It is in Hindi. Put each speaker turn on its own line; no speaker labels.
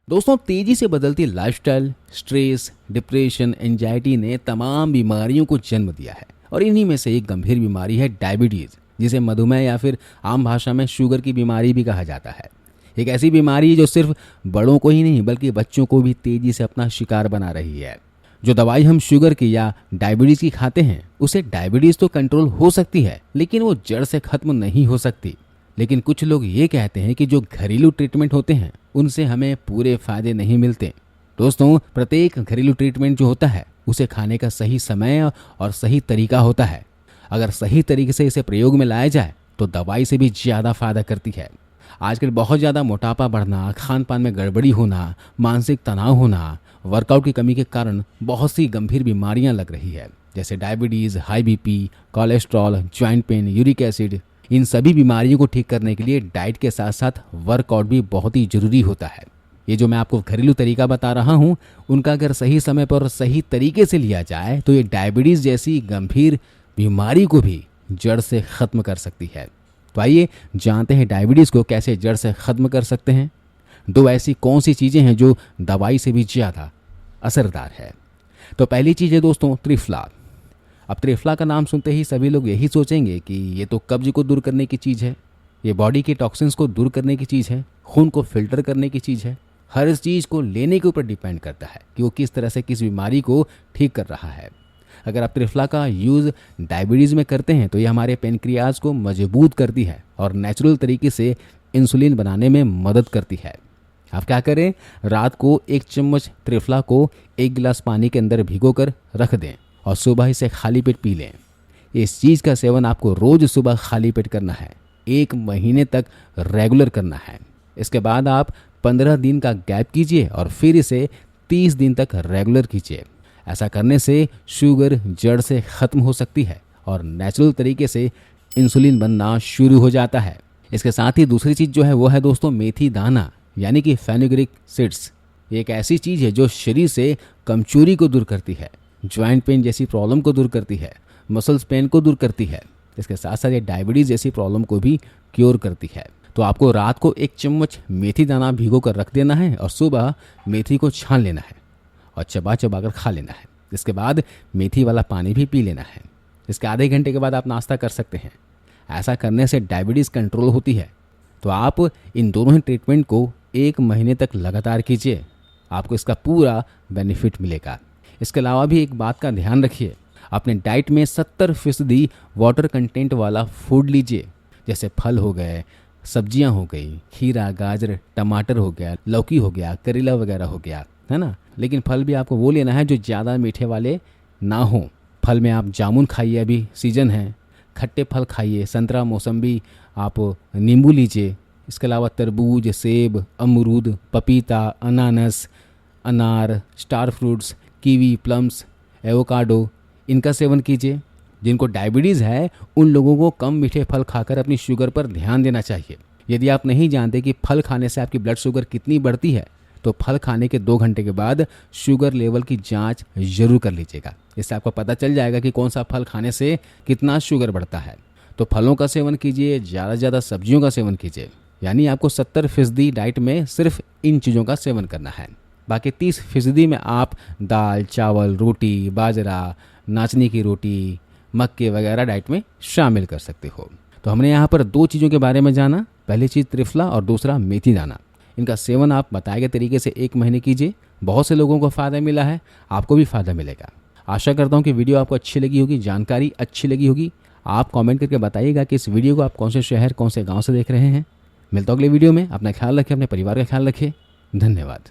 दोस्तों, तेजी से बदलती लाइफस्टाइल, स्ट्रेस, डिप्रेशन, एंजाइटी ने तमाम बीमारियों को जन्म दिया है और इन्हीं में से एक गंभीर बीमारी है डायबिटीज, जिसे मधुमेह या फिर आम भाषा में शुगर की बीमारी भी कहा जाता है। एक ऐसी बीमारी जो सिर्फ बड़ों को ही नहीं बल्कि बच्चों को भी तेजी से अपना शिकार बना रही है। जो दवाई हम शुगर की या डायबिटीज की खाते हैं उसे डायबिटीज तो कंट्रोल हो सकती है, लेकिन वो जड़ से खत्म नहीं हो सकती। लेकिन कुछ लोग ये कहते हैं कि जो घरेलू ट्रीटमेंट होते हैं उनसे हमें पूरे फायदे नहीं मिलते। दोस्तों, प्रत्येक घरेलू ट्रीटमेंट जो होता है उसे खाने का सही समय और सही तरीका होता है। अगर सही तरीके से इसे प्रयोग में लाया जाए तो दवाई से भी ज़्यादा फायदा करती है। आजकल बहुत ज़्यादा मोटापा बढ़ना, खान पान में गड़बड़ी होना, मानसिक तनाव होना, वर्कआउट की कमी के कारण बहुत सी गंभीर बीमारियां लग रही है, जैसे diabetes, high BP, cholesterol, joint pain, uric acid. इन सभी बीमारियों को ठीक करने के लिए डाइट के साथ साथ वर्कआउट भी बहुत ही जरूरी होता है। ये जो मैं आपको घरेलू तरीका बता रहा हूँ उनका अगर सही समय पर और सही तरीके से लिया जाए तो ये डायबिटीज़ जैसी गंभीर बीमारी को भी जड़ से ख़त्म कर सकती है। तो आइए जानते हैं डायबिटीज़ को कैसे जड़ से ख़त्म कर सकते हैं। दो ऐसी कौन सी चीज़ें हैं जो दवाई से भी ज़्यादा असरदार है। तो पहली चीज़ है दोस्तों त्रिफला। अब त्रिफला का नाम सुनते ही सभी लोग यही सोचेंगे कि ये तो कब्ज को दूर करने की चीज़ है, ये बॉडी के टॉक्सिन्स को दूर करने की चीज़ है, खून को फिल्टर करने की चीज़ है। हर इस चीज़ को लेने के ऊपर डिपेंड करता है कि वो किस तरह से किस बीमारी को ठीक कर रहा है। अगर आप त्रिफला का यूज़ डायबिटीज़ में करते हैं तो ये हमारे पेनक्रियाज को मजबूत करती है और नेचुरल तरीके से इंसुलिन बनाने में मदद करती है। आप क्या करें, रात को 1 चम्मच त्रिफला को 1 गिलास पानी के अंदर भिगोकर रख दें और सुबह इसे खाली पेट पी लें। इस चीज़ का सेवन आपको रोज़ सुबह खाली पेट करना है, 1 महीने तक रेगुलर करना है। इसके बाद आप 15 दिन का गैप कीजिए और फिर इसे 30 दिन तक रेगुलर कीजिए। ऐसा करने से शुगर जड़ से ख़त्म हो सकती है और नेचुरल तरीके से इंसुलिन बनना शुरू हो जाता है। इसके साथ ही दूसरी चीज़ जो है वो है दोस्तों मेथी दाना, यानी कि फेनुग्रीक सीड्स। ये एक ऐसी चीज़ है जो शरीर से कमजोरी को दूर करती है, जॉइंट पेन जैसी प्रॉब्लम को दूर करती है, मसल्स पेन को दूर करती है। इसके साथ साथ ये डायबिटीज़ जैसी प्रॉब्लम को भी क्योर करती है। तो आपको रात को 1 चम्मच मेथी दाना भिगो कर रख देना है और सुबह मेथी को छान लेना है और चबा चबा कर खा लेना है। इसके बाद मेथी वाला पानी भी पी लेना है। इसके आधे घंटे के बाद आप नाश्ता कर सकते हैं। ऐसा करने से डायबिटीज़ कंट्रोल होती है। तो आप इन दोनों ही ट्रीटमेंट को 1 महीने तक लगातार कीजिए, आपको इसका पूरा बेनिफिट मिलेगा। इसके अलावा भी एक बात का ध्यान रखिए, अपने डाइट में 70% वाटर कंटेंट वाला फूड लीजिए, जैसे फल हो गए, सब्जियां हो गई, खीरा, गाजर, टमाटर हो गया, लौकी हो गया, करेला वगैरह हो गया, है ना। लेकिन फल भी आपको वो लेना है जो ज़्यादा मीठे वाले ना हो। फल में आप जामुन खाइए, अभी सीजन है, खट्टे फल खाइए, संतरा, मौसम्बी, आप नींबू लीजिए। इसके अलावा तरबूज, सेब, अमरूद, पपीता, अनानास, अनार, star fruits, kiwi, plums, avocado, इनका सेवन कीजिए। जिनको डायबिटीज़ है उन लोगों को कम मीठे फल खाकर अपनी शुगर पर ध्यान देना चाहिए। यदि आप नहीं जानते कि फल खाने से आपकी ब्लड शुगर कितनी बढ़ती है तो फल खाने के 2 घंटे के बाद शुगर लेवल की जांच जरूर कर लीजिएगा। इससे आपको पता चल जाएगा कि कौन सा फल खाने से कितना शुगर बढ़ता है। तो फलों का सेवन कीजिए, ज़्यादा से ज़्यादा सब्जियों का सेवन कीजिए। यानी आपको 70% डाइट में सिर्फ इन चीज़ों का सेवन करना है। बाकी 30% में आप दाल, चावल, रोटी, बाजरा, नाचनी की रोटी, मक्के वगैरह डाइट में शामिल कर सकते हो। तो हमने यहाँ पर 2 चीज़ों के बारे में जाना, पहली चीज़ त्रिफला और दूसरा मेथी दाना। इनका सेवन आप बताए गए तरीके से 1 महीने कीजिए। बहुत से लोगों को फ़ायदा मिला है, आपको भी फ़ायदा मिलेगा। आशा करता हूँ कि वीडियो आपको अच्छी लगी होगी, जानकारी अच्छी लगी होगी। आप कमेंट करके बताइएगा कि इस वीडियो को आप कौन से शहर, कौन से गाँव से देख रहे हैं। मिलता हूँ अगले वीडियो में। अपना ख्याल रखें, अपने परिवार का ख्याल रखें। धन्यवाद।